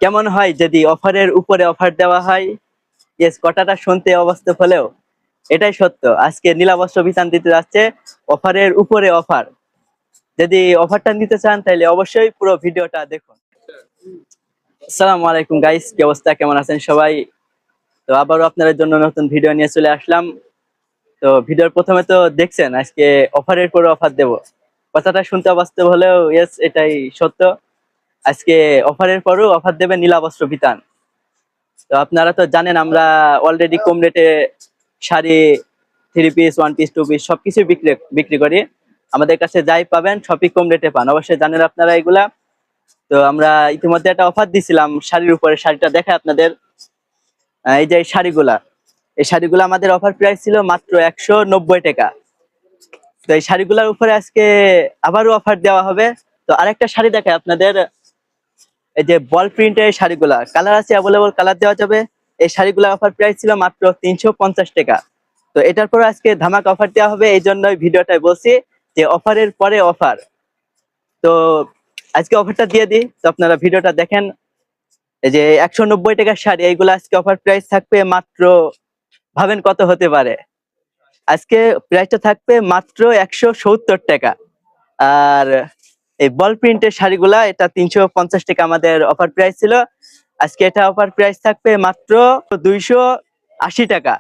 কেমন হয় যদি অফারের উপরে অফার দেওয়া হয়? ইয়েস, কথাটা শুনতে অবাস্তব হলেও এটাই সত্য। আজকে নীলা বস্ত্র বিতান দিতে যাচ্ছে অফারের উপরে অফার। যদি অফারটা নিতে চান তাহলে অবশ্যই পুরো ভিডিওটা দেখুন। আসসালামু আলাইকুম গাইস, কি অবস্থা, কেমন আছেন সবাই? তো আবারও আপনাদের জন্য নতুন ভিডিও নিয়ে চলে আসলাম। তো ভিডিওর প্রথমে তো দেখছেন আজকে অফারের পরে অফার দেব। কথাটা শুনতে অবাস্তব হলেও ইয়েস, এটাই সত্য। আজকে অফারের পরেও অফার দেবে নীলা বস্ত্র বিতান। তো আপনারা তো জানেন আমরা অলরেডি কম রেটে শাড়ি, 3 পিস, 1 পিস, 2 পিস সবকিছু বিক্রি করি। আমাদের কাছে যাই পাবেন সবই কম রেটে পান, অবশ্যই জানেন আপনারা এগুলা। তো আমরা ইতিমধ্যে একটা অফার দিছিলাম শাড়ির উপরে, শাড়িটা দেখে আপনাদের। এই যে এই শাড়িগুলা আমাদের অফার প্রাইস ছিল মাত্র 190 টাকা। তো এই শাড়িগুলোর উপরে আজকে আবারও অফার দেওয়া হবে। তো আরেকটা শাড়ি দেখে আপনাদের, এই যে বল প্রিন্টের শাড়িগুলা, কালার আছে অ্যাভেলেবল, কালার দেওয়া যাবে। এই শাড়িগুলা অফার প্রাইস ছিল মাত্র 350 টাকা। তো এটার পর আজকে ধামাকা অফার দেওয়া হবে, এই জন্যই ভিডিওটাই বলছি যে অফারের পরে অফার। তো আজকে অফারটা দিয়ে দিই, তো আপনারা ভিডিওটা দেখেন। এই যে 190 টাকার শাড়ি, এইগুলো আজকে অফার প্রাইস থাকবে মাত্র, ভাবেন কত হতে পারে? আজকে প্রাইসটা থাকবে মাত্র 170 টাকা। আর এই বল প্রিন্টের শাড়িগুলা, এটা 350 টাকা আমাদের অফার প্রাইস ছিল। আজকে এটা অফার প্রাইস থাকবে মাত্র 280 টাকা।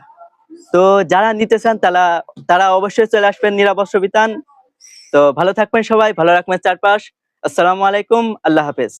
তো যারা নিতে চান তারা তারা অবশ্যই চলে আসবেন নীলা বস্ত্র বিতান। তো ভালো থাকবেন সবাই, ভালো রাখবেন চারপাশ। আসসালামু আলাইকুম, আল্লাহ হাফেজ।